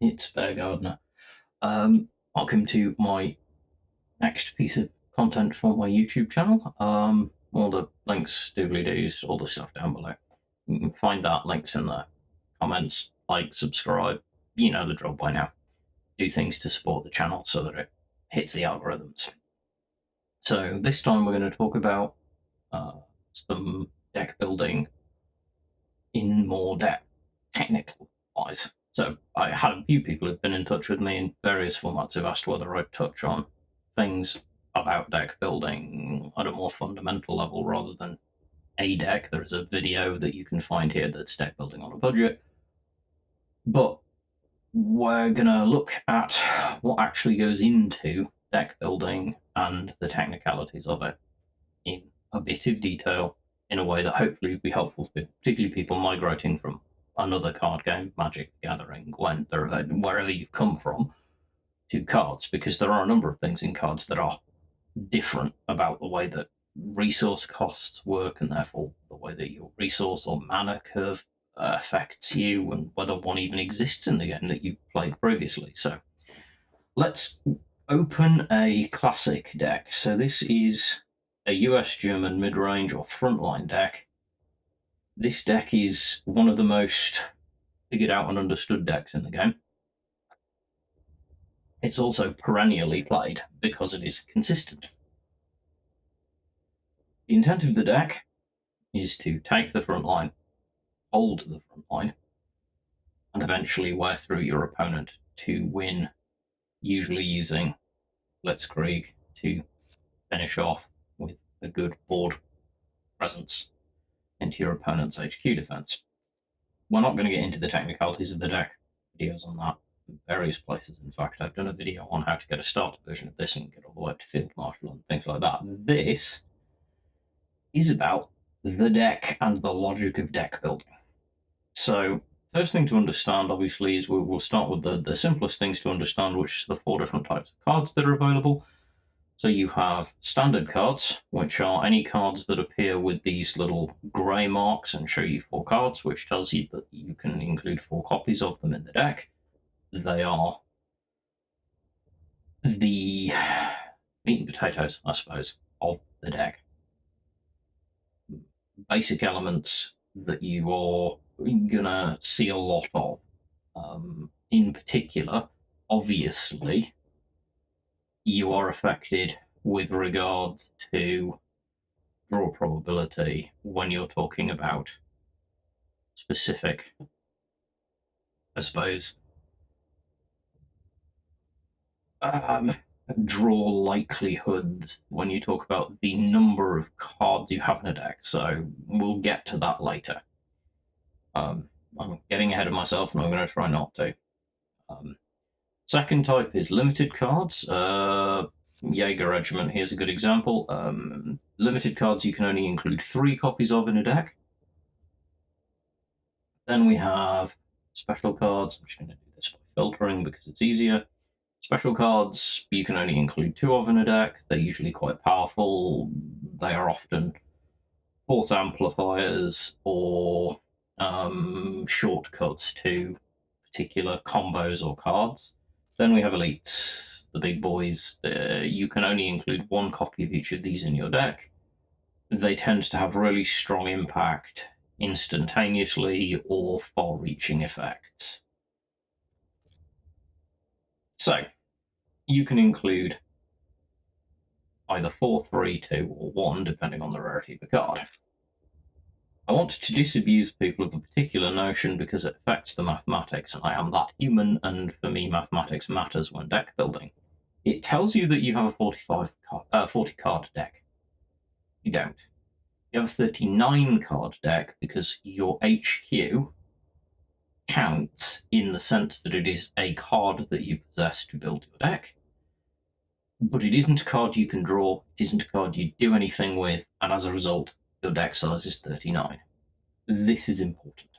it's Bear Gardener. Welcome to my next piece of content for my YouTube channel. All the links, doobly-doos, all the stuff down below. You can find that, links in the comments, like, subscribe, you know the drill by now. Do things to support the channel so that it hits the algorithms. So this time we're going to talk about some deck building in more depth, technical-wise. So I had a few people who've been in touch with me in various formats who've asked whether I'd touch on things about deck building at a more fundamental level rather than a deck. There's a video that you can find here that's deck building on a budget. But we're going to look at what actually goes into deck building and the technicalities of it in a bit of detail in a way that hopefully will be helpful for particularly people migrating from another card game, Magic the Gathering, wherever you've come from, to cards, because there are a number of things in cards that are different about the way that resource costs work, and therefore the way that your resource or mana curve affects you, and whether one even exists in the game that you played previously. So let's open a classic deck. So this is a US-German mid-range or frontline deck. This deck is one of the most figured out and understood decks in the game. It's also perennially played because it is consistent. The intent of the deck is to take the front line, hold the front line, and eventually wear through your opponent to win, usually using Blitzkrieg to finish off with a good board presence into your opponent's HQ defense. We're not going to get into the technicalities of the deck. Videos on that in various places. In fact, I've done a video on how to get a starter version of this and get all the way up to Field Marshal and things like that. This is about the deck and the logic of deck building. So first thing to understand, obviously, is we'll start with the simplest things to understand, which is the 4 different types of cards that are available. So you have standard cards, which are any cards that appear with these little grey marks and show you 4 cards, which tells you that you can include 4 copies of them in the deck. They are the meat and potatoes, I suppose, of the deck. Basic elements that you are gonna see a lot of. In particular, obviously, you are affected with regard to draw probability when you're talking about specific, I suppose, draw likelihoods when you talk about the number of cards you have in a deck. So we'll get to that later. I'm getting ahead of myself and I'm going to try not to. Second type is limited cards. Jaeger Regiment, here's a good example. Limited cards you can only include 3 copies of in a deck. Then we have special cards. I'm just going to do this by filtering because it's easier. Special cards you can only include 2 of in a deck. They're usually quite powerful. They are often force amplifiers or shortcuts to particular combos or cards. Then we have elites, the big boys. You can only include 1 copy of each of these in your deck. They tend to have really strong impact instantaneously or far-reaching effects. So, you can include either 4, 3, 2, or 1, depending on the rarity of the card. I want to disabuse people of a particular notion because it affects the mathematics, and I am that human, and for me mathematics matters when deck building. It tells you that you have a 40 card deck. You don't. You have a 39 card deck because your HQ counts in the sense that it is a card that you possess to build your deck, but it isn't a card you can draw, it isn't a card you do anything with, and as a result, your deck size is 39. This is important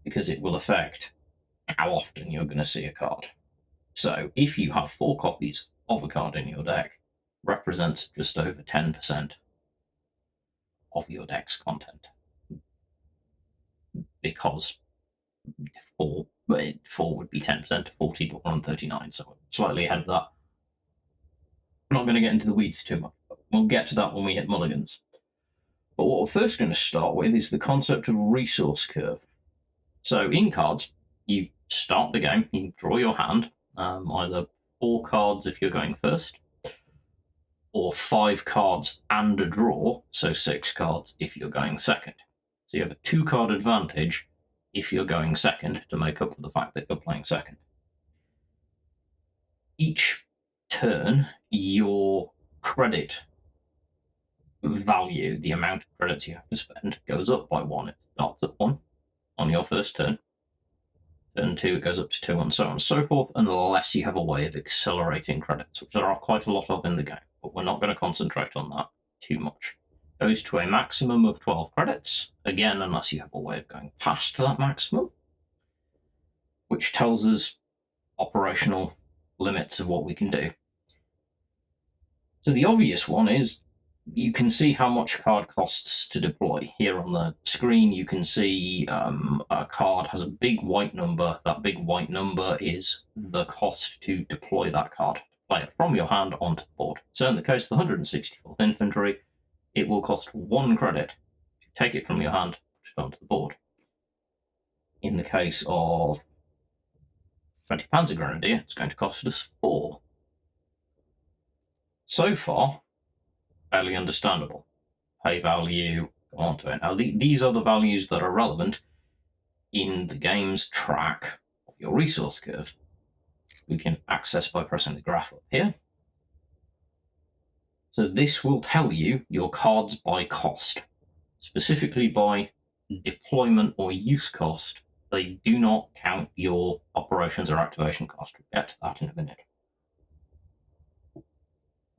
because it will affect how often you're going to see a card. So if you have 4 copies of a card in your deck, represents just over 10% of your deck's content, because 4, but 4 would be 10% to 40, but we're on 39, so we're slightly ahead of that. I'm not going to get into the weeds too much, but we'll get to that when we hit mulligans. But what we're first going to start with is the concept of resource curve. So in Cards, you start the game, you draw your hand, either 4 cards if you're going first, or 5 cards and a draw, so 6 cards if you're going second. So you have a 2-card advantage if you're going second to make up for the fact that you're playing second. Each turn, your credit value, the amount of credits you have to spend, goes up by 1. It starts at 1 on your first turn. Turn 2, it goes up to 2, and so on and so forth, unless you have a way of accelerating credits, which there are quite a lot of in the game, but we're not going to concentrate on that too much. Goes to a maximum of 12 credits, again, unless you have a way of going past that maximum, which tells us operational limits of what we can do. So the obvious one is you can see how much a card costs to deploy. Here on the screen, you can see a card has a big white number. That big white number is the cost to deploy that card, to play it from your hand onto the board. So in the case of the 164th Infantry, it will cost 1 credit to take it from your hand, put it onto the board. In the case of 20 Panzer Grenadier, it's going to cost us 4. So far, fairly understandable. Pay value, go on to it. Now, these are the values that are relevant in the game's track of your resource curve. We can access by pressing the graph up here. So this will tell you your cards by cost, specifically by deployment or use cost. They do not count your operations or activation cost. We'll get to that in a minute.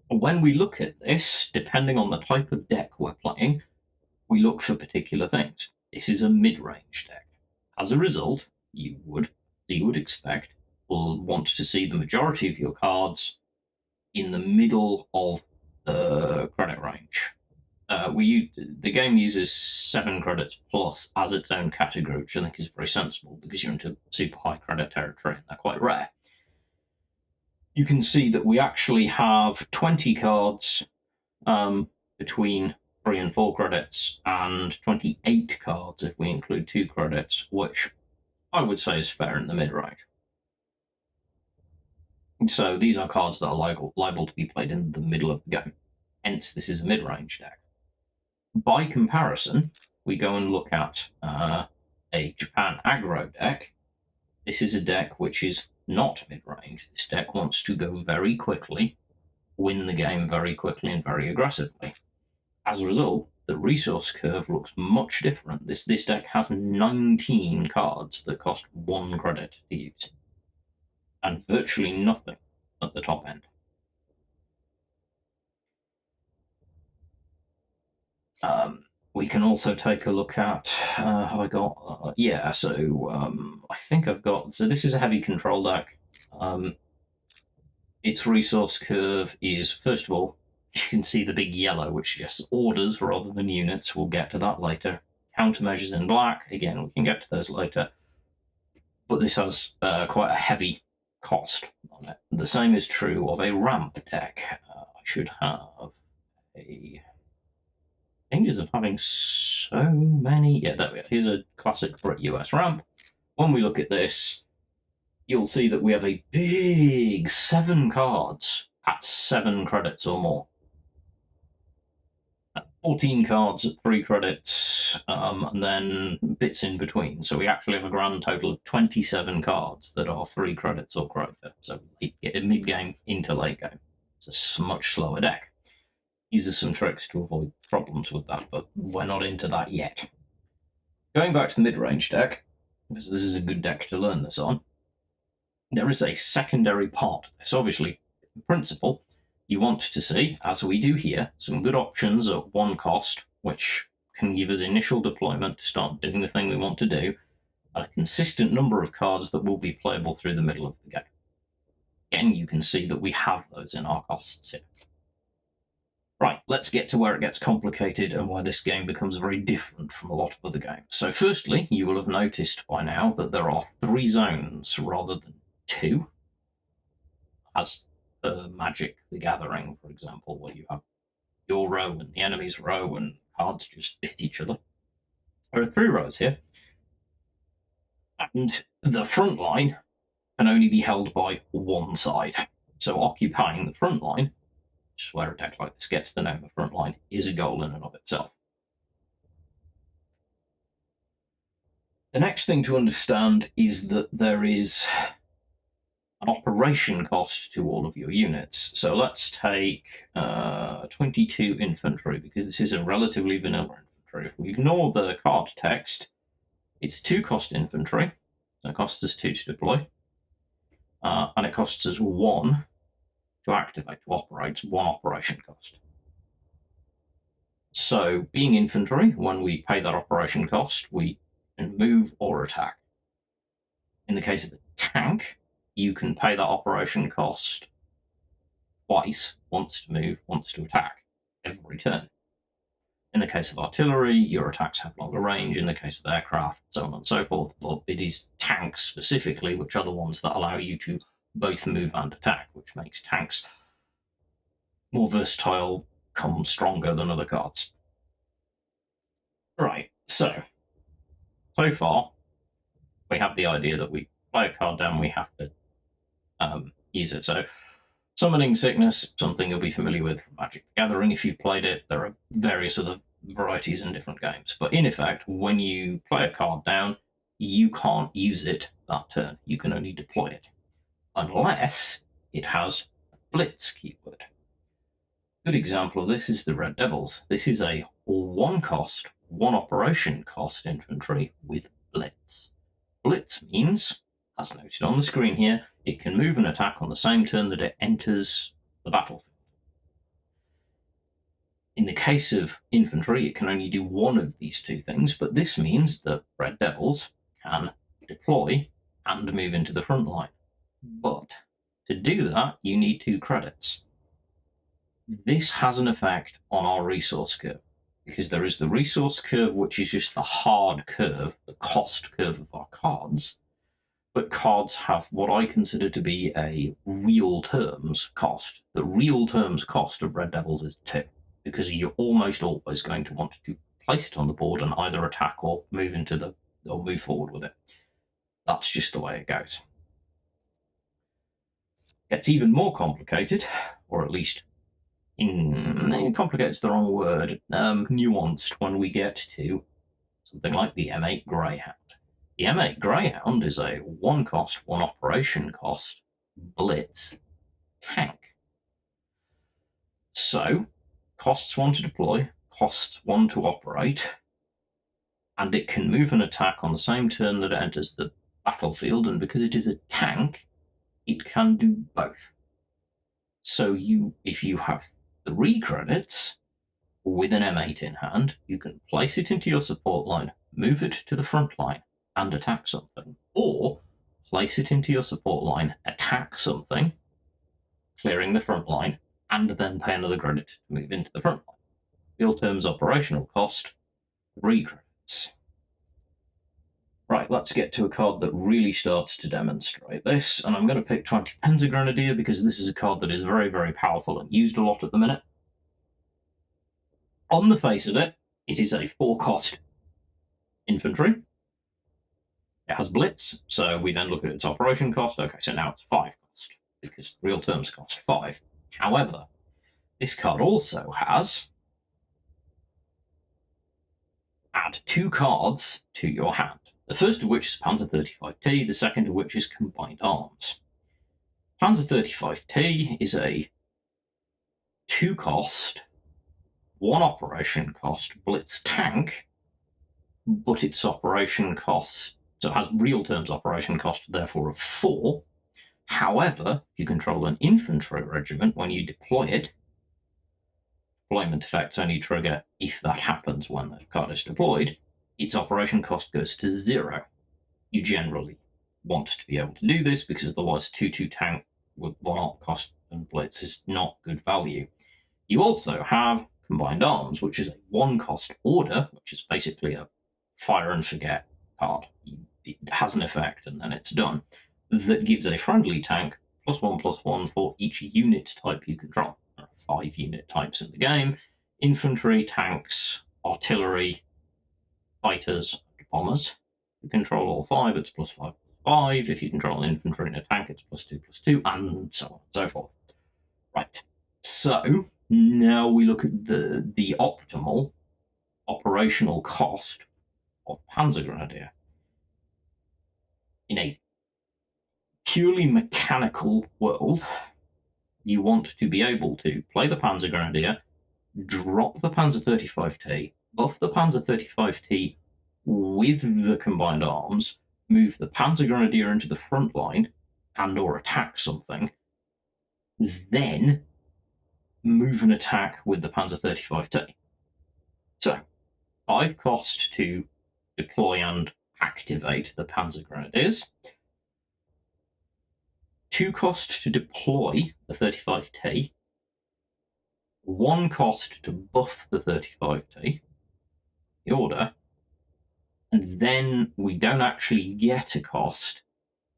When we look at this, depending on the type of deck we're playing, we look for particular things. This is a mid-range deck. As a result, you would expect, will want to see the majority of your cards in the middle of the credit range. The game uses 7 credits plus as its own category, which I think is very sensible because you're into super high credit territory and they're quite rare. You can see that we actually have 20 cards between 3 and 4 credits, and 28 cards if we include 2 credits, which I would say is fair in the mid-range. So these are cards that are liable to be played in the middle of the game. Hence, this is a mid-range deck. By comparison, we go and look at a Japan aggro deck. This is a deck which is not mid-range. This deck wants to go very quickly, win the game very quickly and very aggressively. As a result, the resource curve looks much different. This deck has 19 cards that cost 1 credit to use, and virtually nothing at the top end. We can also take a look at, have I got, I think I've got, so this is a heavy control deck. Its resource curve is, first of all, you can see the big yellow, which suggests orders rather than units. We'll get to that later. Countermeasures in black, again, we can get to those later. But this has quite a heavy cost on it. The same is true of a ramp deck. I should have a... Dangers of having so many... Yeah, there we go. Here's a classic Brit US ramp. When we look at this, you'll see that we have a big 7 cards at 7 credits or more. 14 cards at 3 credits, and then bits in between. So we actually have a grand total of 27 cards that are 3 credits or greater. So mid-game into late game. It's a much slower deck. Uses some tricks to avoid problems with that, but we're not into that yet. Going back to the mid-range deck, because this is a good deck to learn this on, there is a secondary part. It's obviously, in principle, you want to see, as we do here, some good options at 1 cost, which can give us initial deployment to start doing the thing we want to do, and a consistent number of cards that will be playable through the middle of the game. Again, you can see that we have those in our costs here. Right, let's get to where it gets complicated and where this game becomes very different from a lot of other games. So firstly, you will have noticed by now that there are 3 zones rather than 2, as Magic the Gathering, for example, where you have your row and the enemy's row and cards just hit each other. There are 3 rows here, and the front line can only be held by one side. So occupying the front line, which is where a deck like this gets the name of front line, is a goal in and of itself. The next thing to understand is that there is an operation cost to all of your units. So let's take 22 infantry, because this is a relatively vanilla infantry. If we ignore the card text, it's 2 cost infantry, so it costs us 2 to deploy, and it costs us 1 to activate, to operate, 1 operation cost. So being infantry, when we pay that operation cost, we can move or attack. In the case of the tank, you can pay that operation cost twice, once to move, once to attack, every turn. In the case of artillery, your attacks have longer range. In the case of aircraft, so on and so forth. But it is tanks specifically, which are the ones that allow you to both move and attack, which makes tanks more versatile, come stronger than other cards. Right, so far, we have the idea that we play a card down, we have to use it. So Summoning Sickness, something you'll be familiar with from Magic the Gathering if you've played it. There are various other varieties in different games. But in effect, when you play a card down, you can't use it that turn. You can only deploy it. Unless it has a Blitz keyword. Good example of this is the Red Devils. This is a 1 cost, 1 operation cost infantry with Blitz. Blitz means, as noted on the screen here, it can move and attack on the same turn that it enters the battlefield. In the case of infantry, it can only do 1 of these 2 things, but this means that Red Devils can deploy and move into the front line. But to do that, you need 2 credits. This has an effect on our resource curve, because there is the resource curve, which is just the hard curve, the cost curve of our cards. But cards have what I consider to be a real terms cost. The real terms cost of Red Devils is 2, because you're almost always going to want to place it on the board and either attack or move move forward with it. That's just the way it goes. It gets even more complicated, or at least complicate's the wrong word, nuanced when we get to something like the M8 Greyhound. The M8 Greyhound is a 1 cost, 1 operation cost, Blitz tank. So, costs 1 to deploy, costs 1 to operate, and it can move and attack on the same turn that it enters the battlefield, and because it is a tank, it can do both. So if you have 3 credits with an M8 in hand, you can place it into your support line, move it to the front line, and attack something. Or place it into your support line, attack something, clearing the front line, and then pay another credit to move into the front line. Real terms operational cost, 3 credits. Right, let's get to a card that really starts to demonstrate this, and I'm going to pick 20 Panzer Grenadier because this is a card that is very, very powerful and used a lot at the minute. On the face of it, it is a 4 cost infantry. It has Blitz, so we then look at its operation cost. Okay, so now it's 5 cost, because real terms cost 5. However, this card also has add 2 cards to your hand. The first of which is Panzer 35T, the second of which is Combined Arms. Panzer 35T is a 2 cost, 1 operation cost Blitz tank, but its operation cost, so it has real terms operation cost, therefore of 4. However, if you control an infantry regiment, when you deploy it, deployment effects only trigger if that happens when the card is deployed, its operation cost goes to 0. You generally want to be able to do this because otherwise 2-2 tank with 1 op cost and Blitz is not good value. You also have Combined Arms, which is a 1-cost order, which is basically a fire and forget card. It has an effect and then it's done. That gives a friendly tank +1/+1 for each unit type you control. There are 5 unit types in the game: infantry, tanks, artillery, fighters, and bombers. If you control all 5, it's +5/+5. If you control an infantry and a tank, it's +2/+2, and so on and so forth. Right. So now we look at the optimal operational cost of Panzergrenadier. In a purely mechanical world, you want to be able to play the Panzergrenadier, drop the Panzer 35T, buff the Panzer 35T with the Combined Arms, move the Panzergrenadier into the front line and or attack something, then move an attack with the Panzer 35T. So, 5 cost to deploy and activate the Panzergrenadiers, 2 cost to deploy the 35T, 1 cost to buff the 35T, the order, and then we don't actually get a cost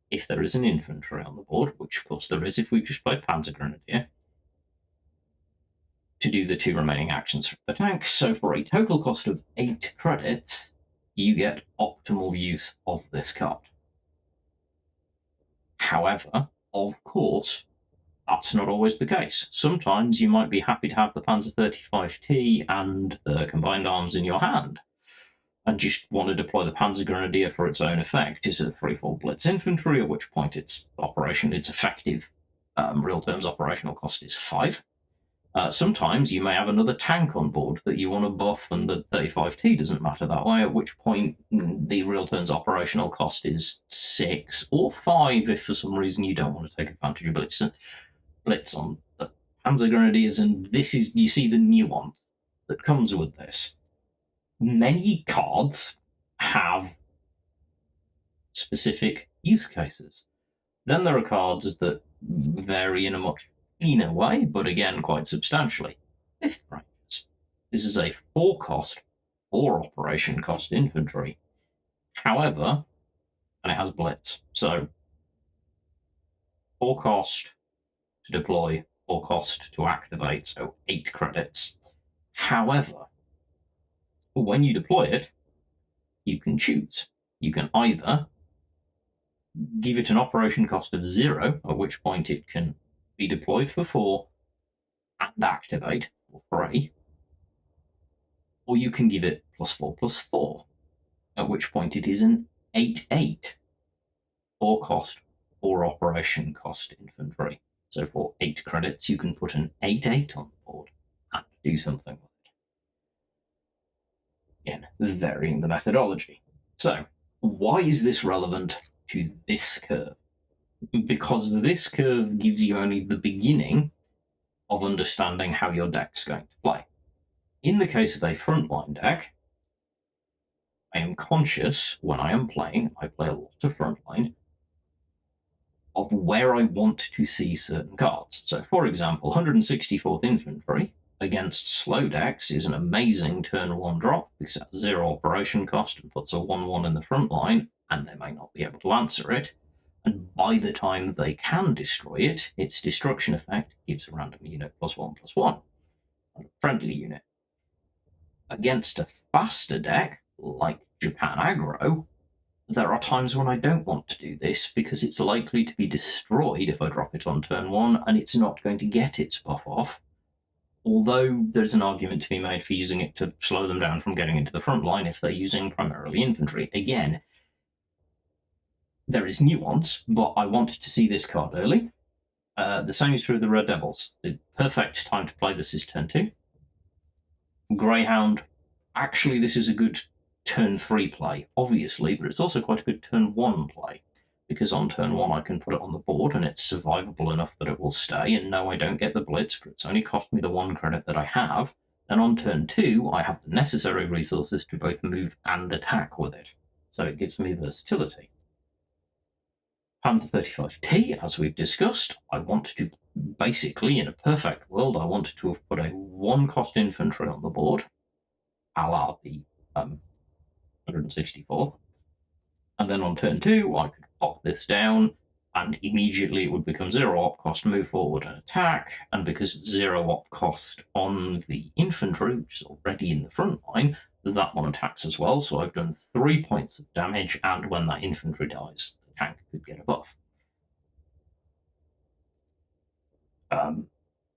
if there is an infantry on the board, which of course there is if we've just played Panzergrenadier, to do the 2 remaining actions for the tank. So for a total cost of 8 credits, you get optimal use of this card. However, of course, that's not always the case. Sometimes you might be happy to have the Panzer 35T and the Combined Arms in your hand, and just want to deploy the Panzergrenadier for its own effect. It's a 3/4 Blitz infantry, at which point its effective real terms operational cost is 5. Sometimes you may have another tank on board that you want to buff, and the 35T doesn't matter that way, at which point the real terms operational cost is 6 or 5 if for some reason you don't want to take advantage of Blitz on the Panzergrenadiers. And this is, you see the nuance that comes with this. Many cards have specific use cases. Then there are cards that vary in a much cleaner way, but again quite substantially. 5th Rangers. This is a 4-cost, 4 operation cost infantry. However, and it has Blitz, so 4 cost to deploy, 4 cost to activate, so 8 credits. However, when you deploy it, you can choose. You can either give it an operation cost of 0, at which point it can be deployed for 4 and activate for free, or you can give it +4/+4, at which point it is an 8/8, 4 cost, 4 operation cost infantry. So for 8 credits, you can put an 8/8 on the board and do something with it. Again, varying the methodology. So, why is this relevant to this curve? Because this curve gives you only the beginning of understanding how your deck's going to play. In the case of a frontline deck, I am conscious when I am playing, I play a lot of frontline, of where I want to see certain cards. So for example, 164th Infantry against slow decks is an amazing turn 1 drop because it has 0 operation cost and puts a 1/1 in the front line, and they may not be able to answer it. And by the time they can destroy it, its destruction effect gives a random unit +1/+1, a friendly unit. Against a faster deck, like Japan Aggro, there are times when I don't want to do this because it's likely to be destroyed if I drop it on turn 1, and it's not going to get its buff off. Although there's an argument to be made for using it to slow them down from getting into the front line if they're using primarily infantry. Again, there is nuance, but I wanted to see this card early. The same is true of the Red Devils. The perfect time to play this is turn 2. Greyhound, actually this is a good turn 3 play, obviously, but it's also quite a good turn 1 play, because on turn 1 I can put it on the board and it's survivable enough that it will stay, and no, I don't get the blitz, but it's only cost me the 1 credit that I have. And on turn 2, I have the necessary resources to both move and attack with it, so it gives me versatility. Panzer 35T, as we've discussed, I want to basically, in a perfect world, I wanted to have put a 1-cost infantry on the board, a la the 164th. And then on turn 2, I could pop this down, and immediately it would become 0 op cost, move forward and attack. And because it's 0 op cost on the infantry, which is already in the front line, that one attacks as well. So I've done 3 points of damage, and when that infantry dies, the tank could get a buff.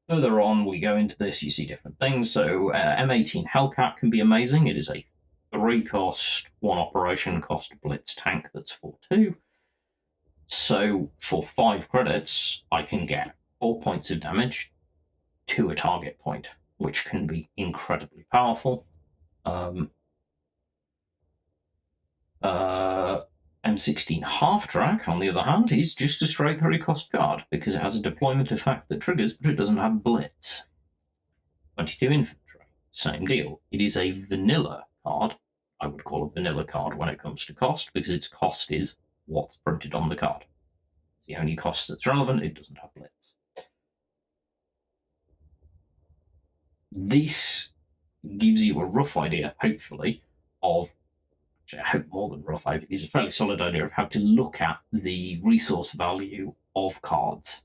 Further on, we go into this, you see different things. So M18 Hellcat can be amazing. It is a 3-cost, 1 operation cost blitz tank that's 4/2. So for 5 credits, I can get 4 points of damage to a target point, which can be incredibly powerful. M16 Half Track, on the other hand, is just a straight 3-cost card because it has a deployment effect that triggers, but it doesn't have blitz. 22 Infantry, same deal. It is a vanilla card. I would call a vanilla card when it comes to cost, because its cost is what's printed on the card. It's the only cost that's relevant. It doesn't have blitz. This gives you a rough idea, hopefully, of, I hope more than rough, it gives a fairly solid idea of how to look at the resource value of cards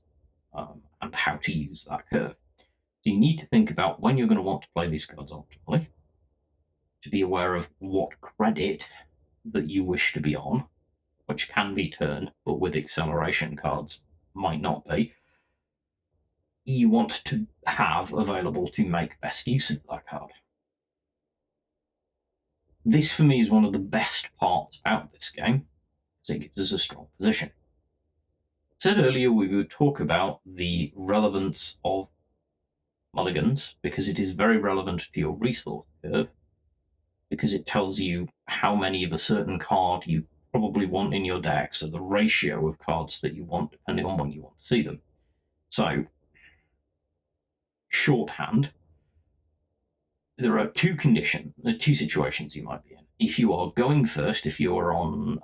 and how to use that curve. So you need to think about when you're going to want to play these cards optimally, to be aware of what credit that you wish to be on, which can be turn, but with acceleration cards might not be. You want to have available to make best use of that card. This, for me, is one of the best parts about this game, because it gives us a strong position. I said earlier we would talk about the relevance of mulligans, because it is very relevant to your resource curve, because it tells you how many of a certain card you probably want in your deck, so the ratio of cards that you want depending on when you want to see them. So, shorthand, there are two situations you might be in. If you are going first, if you are on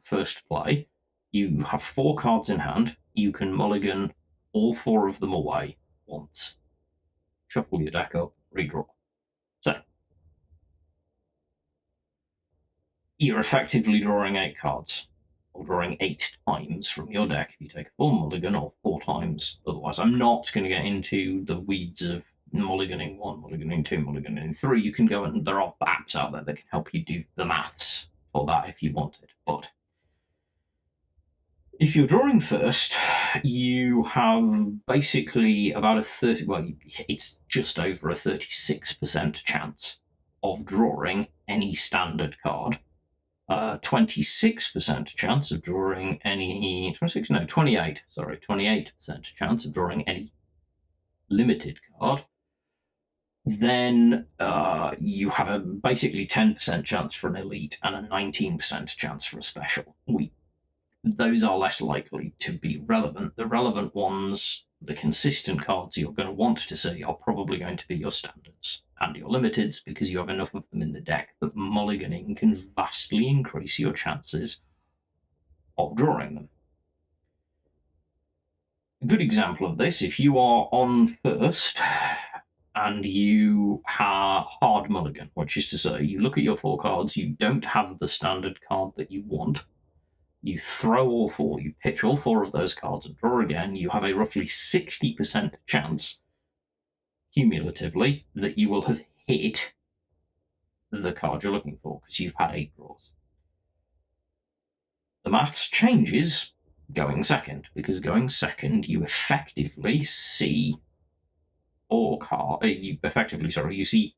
first play, you have 4 cards in hand. You can mulligan all 4 of them away once. Shuffle your deck up, redraw. So, you're effectively drawing 8 cards, or drawing 8 times from your deck if you take a full mulligan, or 4 times otherwise. I'm not going to get into the weeds of mulliganing 1, mulliganing 2, mulliganing 3. You can go, and there are apps out there that can help you do the maths for that if you wanted. But if you're drawing first, you have basically about a 30, well, it's just over a 36% chance of drawing any standard card. 26% chance of drawing any 28% chance of drawing any limited card. Then you have a basically 10% chance for an elite and a 19% chance for a special. Those are less likely to be relevant. The relevant ones, the consistent cards you're going to want to see, are probably going to be your standards and your limiteds, because you have enough of them in the deck that mulliganing can vastly increase your chances of drawing them. A good example of this, if you are on first and you have hard mulligan, which is to say you look at your 4 cards, you don't have the standard card that you want, you throw all 4, you pitch all 4 of those cards and draw again, you have a roughly 60% chance cumulatively that you will have hit the card you're looking for, because you've had 8 draws. The maths changes going second, because going second you effectively see 4 cards. You see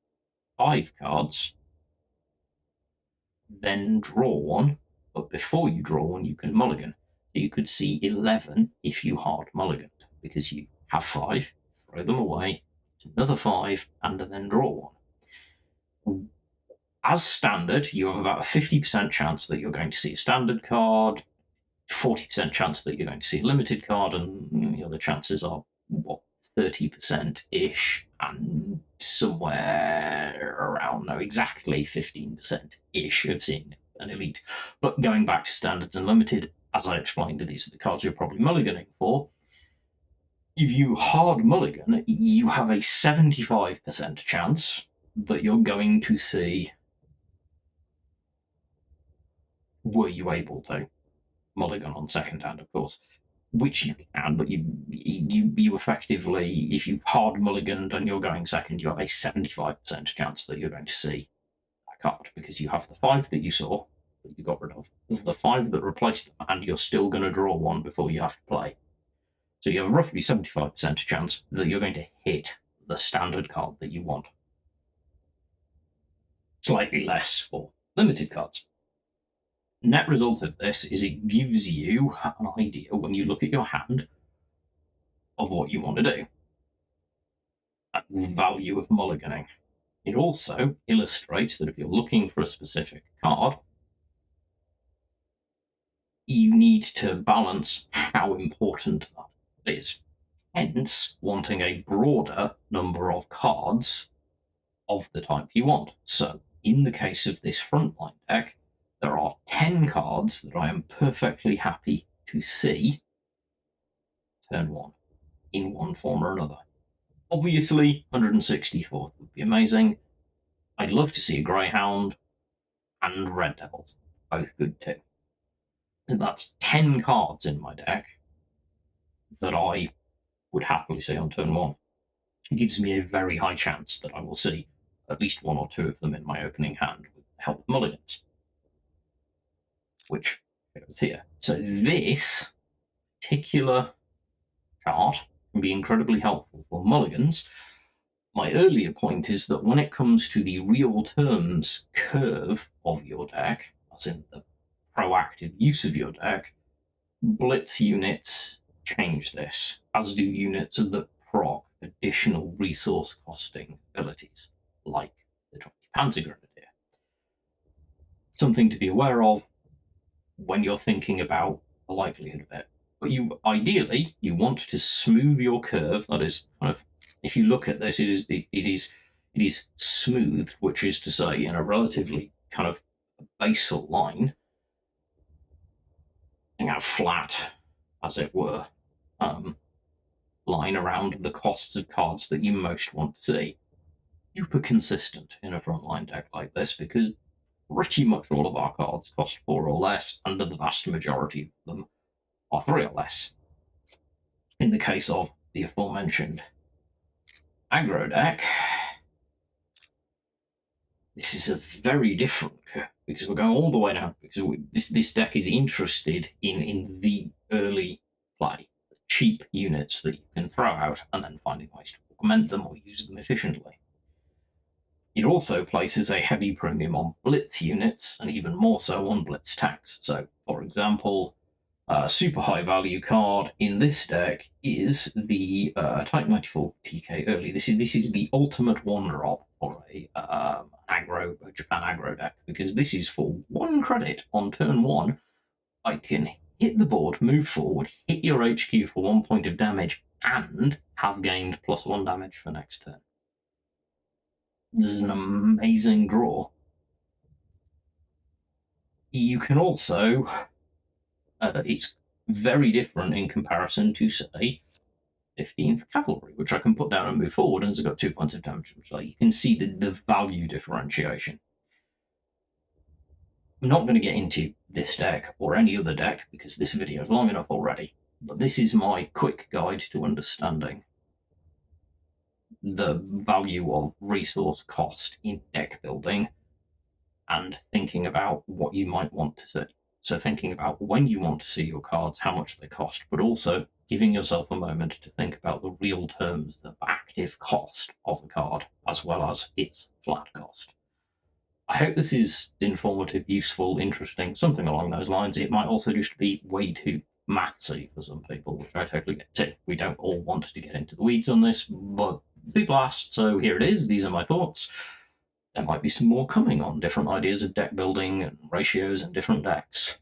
5 cards, then draw 1, but before you draw 1 you can mulligan. You could see 11 if you hard mulliganed, because you have 5, throw them away, another 5, and then draw 1. As standard, you have about a 50% chance that you're going to see a standard card, 40% chance that you're going to see a limited card, and the other chances are, 30%-ish, and somewhere around, no, exactly 15%-ish of seeing an elite. But going back to standards and limited, as I explained, these are the cards you're probably mulliganing for. If you hard mulligan, you have a 75% chance that you're going to see, were you able to mulligan on second hand, of course, which you can, but you effectively, if you hard mulliganed and you're going second, you have a 75% chance that you're going to see that card, because you have the 5 that you saw that you got rid of, the 5 that replaced them, and you're still going to draw 1 before you have to play. So you have a roughly 75% chance that you're going to hit the standard card that you want. Slightly less for limited cards. Net result of this is it gives you an idea when you look at your hand of what you want to do. The value of mulliganing. It also illustrates that if you're looking for a specific card, you need to balance how important that is. Hence, wanting a broader number of cards of the type you want. So, in the case of this frontline deck, there are 10 cards that I am perfectly happy to see turn 1 in one form or another. Obviously, 164th would be amazing. I'd love to see a Greyhound and Red Devils. Both good too. And that's 10 cards in my deck that I would happily see on turn 1. It gives me a very high chance that I will see at least 1 or 2 of them in my opening hand with the help of mulligans, which goes here. So this particular chart can be incredibly helpful for mulligans. My earlier point is that when it comes to the real terms curve of your deck, as in the proactive use of your deck, blitz units change this, as do units that proc additional resource costing abilities, like the 20 Panzer Grenadier. Something to be aware of when you're thinking about the likelihood of it. But ideally, you want to smooth your curve. That is kind of, if you look at this, it is smooth, which is to say, in a relatively kind of basal line, flat, as it were, line around the costs of cards that you most want to see. Super consistent in a frontline deck like this, because pretty much all of our cards cost 4 or less, and the vast majority of them are 3 or less. In the case of the aforementioned aggro deck, this is a very different curve, because we're going all the way down, because this deck is interested in the early play, the cheap units that you can throw out, and then finding ways to augment them or use them efficiently. It also places a heavy premium on blitz units, and even more so on blitz tax. So, for example, a super high value card in this deck is the Type 94 TK early. This is the ultimate one drop for a Japan aggro deck, because this is for 1 credit on turn 1. I can hit the board, move forward, hit your HQ for 1 point of damage, and have gained +1 damage for next turn. This is an amazing draw. You can also, it's very different in comparison to, say, 15th Cavalry, which I can put down and move forward, and it's got 2 points of damage. So you can see the value differentiation. I'm not going to get into this deck or any other deck, because this video is long enough already, but this is my quick guide to understanding the value of resource cost in deck building and thinking about what you might want to see. So thinking about when you want to see your cards, how much they cost, but also giving yourself a moment to think about the real terms, the active cost of a card, as well as its flat cost. I hope this is informative, useful, interesting, something along those lines. It might also just be way too mathsy for some people, which I totally get too. We don't all want to get into the weeds on this, but people asked, so here it is. These are my thoughts. There might be some more coming on different ideas of deck building and ratios and different decks.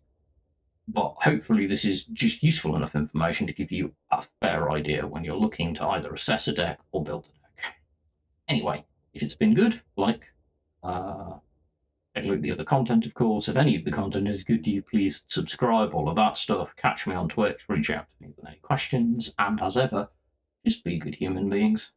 But hopefully this is just useful enough information to give you a fair idea when you're looking to either assess a deck or build a deck. Anyway, if it's been good, take a look at the other content, of course. If any of the content is good to you, please subscribe, all of that stuff. Catch me on Twitch, reach out to me with any questions, and as ever, Just be good human beings.